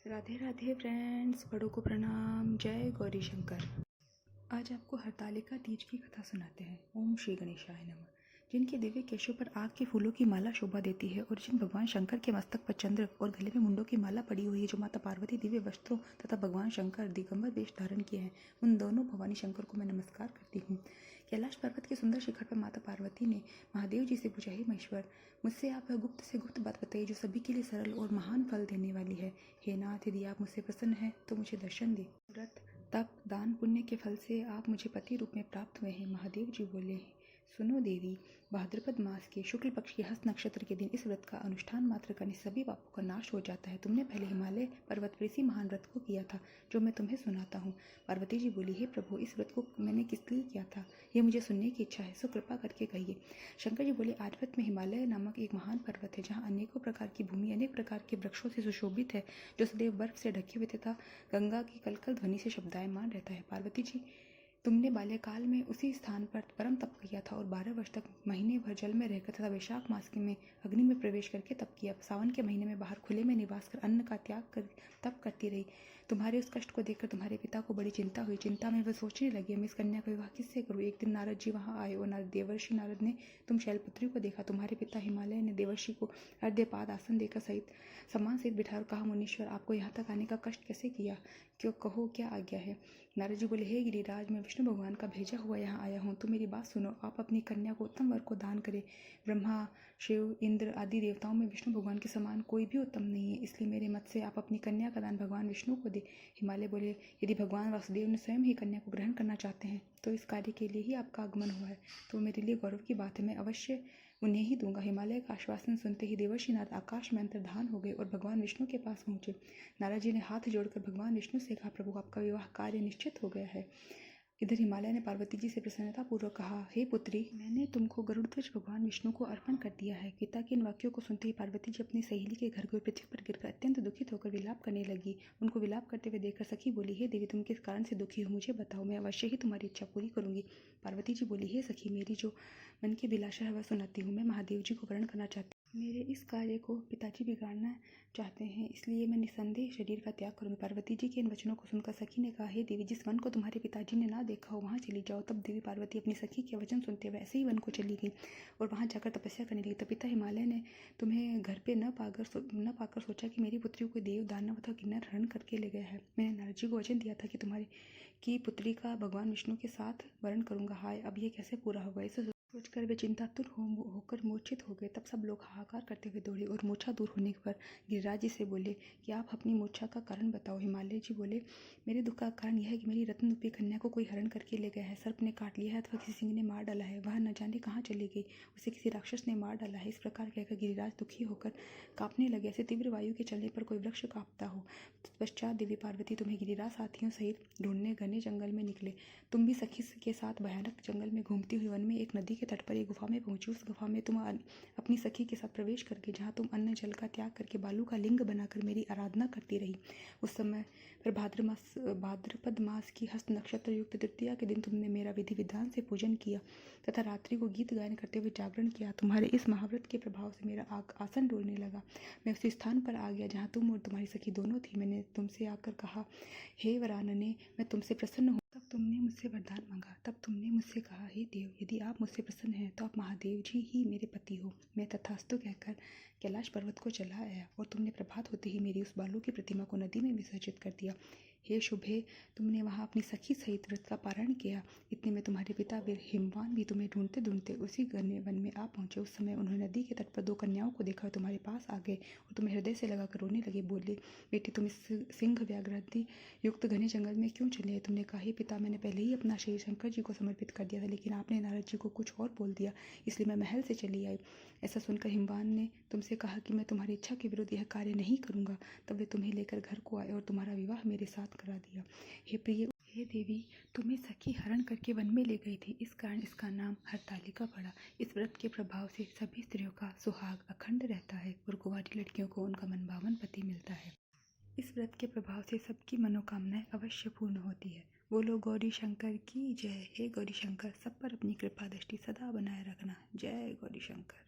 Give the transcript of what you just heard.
Radhe Radhe friends, बड़ों को प्रणाम। जय गौरी शंकर। आज आपको हरतालिका तीज की कथा सुनाते हैं। ओम श्री गणेशाय नमः। जिनके दिव्य केशों पर आग के फूलों की माला शोभा देती है और जिन भगवान शंकर के मस्तक पर चंद्र और गले में मुंडों की माला पड़ी हुई है, जो माता पार्वती दिव्य वस्त्रों तथा भगवान शंकर दिगंबर वेश धारण किए हैं, उन दोनों भवानी शंकर को मैं नमस्कार करती हूँ। कैलाश पर्वत के सुंदर शिखर पर माता पार्वती ने महादेव जी से पूछा, हे महेश्वर, मुझसे आप गुप्त से गुप्त बात बताइए जो सभी के लिए सरल और महान फल देने वाली है। हे नाथ, यदि आप मुझसे प्रसन्न हैं तो मुझे दर्शन दे। व्रत, तप, दान, पुण्य के फल से आप मुझे पति रूप में प्राप्त हुए हैं। महादेव जी बोले, सुनो देवी, भाद्रपद मास के शुक्ल पक्ष के हस्त नक्षत्र के दिन इस व्रत का अनुष्ठान मात्र करने सभी पापों का नाश हो जाता है। तुमने पहले हिमालय पर्वत पर इसी महान व्रत को किया था जो मैं तुम्हें सुनाता हूँ। पार्वती जी बोली, हे प्रभु, इस व्रत को मैंने किस लिए किया था ये मुझे सुनने की इच्छा है, सो कृपा करके कहिए। शंकर जी बोले, आर्यवत में हिमालय नामक एक महान पर्वत है जहाँ अनेकों प्रकार की भूमि अनेक प्रकार के वृक्षों से सुशोभित है, जो सदैव बर्फ से ढके हुए तथा गंगा की कलकल ध्वनि से शब्दायमान रहता है। पार्वती जी, तुमने बाल्यकाल में उसी स्थान पर परम तप किया था और 12 वर्ष तक महीने भर जल में रहकर तथा वैशाख मास में अग्नि में प्रवेश करके तप किया। सावन के महीने में बाहर खुले में निवास कर अन्न का त्याग कर तप करती रही। तुम्हारे उस कष्ट को देखकर तुम्हारे पिता को बड़ी चिंता हुई। चिंता में वह सोचने लगे, मैं इस कन्या का विवाह किससे करूँ। एक दिन नारद जी वहाँ आए और देवर्षि नारद ने तुम शैलपुत्री को देखा। तुम्हारे पिता हिमालय ने देवर्षि को अर्ध्यपाद आसन देकर सहित सम्मान सहित बिठा और कहा, मुनीश्वर, आपको यहाँ तक आने का कष्ट कैसे किया, क्यों, कहो क्या आज्ञा है। नारद जी बोले, हे गिरिराज, मैं विष्णु भगवान का भेजा हुआ यहाँ आया हूँ, तो मेरी बात सुनो। आप अपनी कन्या को उत्तम वर को दान करें। ब्रह्मा, शिव, इंद्र आदि देवताओं में विष्णु भगवान के समान कोई भी उत्तम नहीं है, इसलिए मेरे मत से आप अपनी कन्या का दान भगवान विष्णु को दे। हिमालय बोले, यदि भगवान वासुदेव ने स्वयं ही कन्या को ग्रहण करना चाहते हैं तो इस कार्य के लिए ही आपका आगमन हुआ है, तो मेरे लिए गौरव की बात है, मैं अवश्य उन्हें ही दूंगा। हिमालय का आश्वासन सुनते ही देवर्षि नारद आकाश में अंतर्धान हो गए और भगवान विष्णु के पास पहुंचे। नारद जी ने हाथ जोड़कर भगवान विष्णु से कहा, प्रभु, आपका विवाह कार्य निश्चित हो गया है। इधर हिमालय ने पार्वती जी से प्रसन्नतापूर्वक कहा, हे पुत्री, मैंने तुमको गरुड़ध्वज भगवान विष्णु को अर्पण कर दिया है। पिता के इन वाक्यों को सुनते ही पार्वती जी अपनी सहेली के घर गई, पृथ्वी पर गिरकर अत्यंत दुखित होकर विलाप करने लगी। उनको विलाप करते हुए देखकर सखी बोली, हे देवी, तुम किस कारण से दुखी हो, मुझे बताओ, मैं अवश्य ही तुम्हारी इच्छा पूरी करूंगी। पार्वती जी बोली, हे सखी, मेरी जो मन की अभिलाषा है वह सुनाती हूँ। मैं महादेव जी को वर्ण करना चाहती हूँ। मेरे इस कार्य को पिताजी बिगाड़ना चाहते हैं, इसलिए मैं निसंदेह शरीर का त्याग करूंगी। पार्वती जी के इन वचनों को सुनकर सखी ने कहा, हे देवी, जिस वन को तुम्हारे पिताजी ने ना देखा हो वहाँ चली जाओ। तब देवी पार्वती अपनी सखी के वचन सुनते हुए ऐसे ही वन को चली गई और वहाँ जाकर तपस्या करने लगी। तब पिता हिमालय ने तुम्हें घर पे न पाकर सोचा कि मेरी पुत्री को देव, दानव अथवा किन्नर हरण करके ले गया है। मैंने नारद जी को वचन दिया था कि तुम्हारी की पुत्री का भगवान विष्णु के साथ वर्ण करूंगा। हाय, अब ये कैसे पूरा होगा। इसे सोचकर वे चिंतातुर होकर मूर्छित हो गए। तब सब लोग हाहाकार करते हुए दौड़े और मूर्छा दूर होने पर गिरिराज जी से बोले कि आप अपनी मूर्छा का कारण बताओ। हिमालय जी बोले, मेरे दुख का कारण यह है कि मेरी रत्न रूपी कन्या को कोई हरण करके ले गया है। सर्प ने काट लिया है अथवा किसी सिंह ने मार डाला है, वह न जाने कहाँ चली गई, उसे किसी राक्षस ने मार डाला है। इस प्रकार कहकर गिरिराज दुखी होकर कांपने लगे, ऐसे तीव्र वायु के चलने पर कोई वृक्ष कांपता हो। पश्चात देवी पार्वती तुम्हें गिरिराज साथियों सहित ढूंढने घने जंगल में निकले। तुम भी सखी के साथ भयानक जंगल में घूमती हुई वन में एक नदी के तट पर एक गुफा में पहुंची। उस गुफा में तुम अपनी सखी के साथ प्रवेश करके जहाँ तुम अन्न जल का त्याग करके बालू का लिंग बनाकर मेरी आराधना करती रही। उस समय पर भाद्रपद मास की हस्त नक्षत्र युक्त तृतीया के दिन तुमने मेरा विधि विधान से पूजन किया तथा रात्रि को गीत गायन करते हुए जागरण किया। तुम्हारे इस महाव्रत के प्रभाव से मेरा आसन डोलने लगा। मैं उसी स्थान पर आ गया जहाँ तुम और तुम्हारी सखी दोनों थी। मैंने तुमसे आकर कहा, हे वरानने, मैं तुमसे प्रसन्न हूँ। तब तुमने मुझसे वरदान मांगा। तब तुमने मुझसे कहा, हे देव, यदि आप मुझसे प्रसन्न हैं तो आप महादेव जी ही मेरे पति हो। मैं तथास्तु कहकर कैलाश पर्वत को चला आया और तुमने प्रभात होते ही मेरी उस बालू की प्रतिमा को नदी में विसर्जित कर दिया। हे शुभे, तुमने वहाँ अपनी सखी सहित व्रत का पारण किया। इतने में तुम्हारे पिता वीर हिमवान भी तुम्हें ढूंढते ढूंढते उसी घने वन में आ पहुंचे। उस समय उन्होंने नदी के तट पर 2 कन्याओं को देखा, तुम्हारे पास आ गए और तुम्हें हृदय से लगाकर रोने लगे। बोले, बेटी, तुम इस सिंह व्याघ्रादि युक्त घने जंगल में क्यों चले? तुमने कहा, हे पिता, मैंने पहले ही अपना शरीर शंकर जी को समर्पित कर दिया था, लेकिन आपने नारद जी को कुछ और बोल दिया, इसलिए मैं महल से चली आई। ऐसा सुनकर हिमवान ने तुमसे कहा कि मैं तुम्हारी इच्छा के विरुद्ध यह कार्य नहीं करूंगा। तब वे तुम्हें लेकर घर को आए और तुम्हारा विवाह मेरे साथ करा दिया। हे प्रिय, हे देवी, तुम्हें सखी हरण करके वन में ले गई थी, इस कारण इसका नाम हरतालिका पड़ा। इस व्रत के प्रभाव से सभी स्त्रियों का सुहाग अखंड रहता है और कुंवारी लड़कियों को उनका मनभावन पति मिलता है। इस व्रत के प्रभाव से सबकी मनोकामनाएं अवश्य पूर्ण होती है। बोलो गौरी शंकर की जय। हे गौरी शंकर, सब पर अपनी कृपा दृष्टि सदा बनाए रखना। जय गौरी शंकर।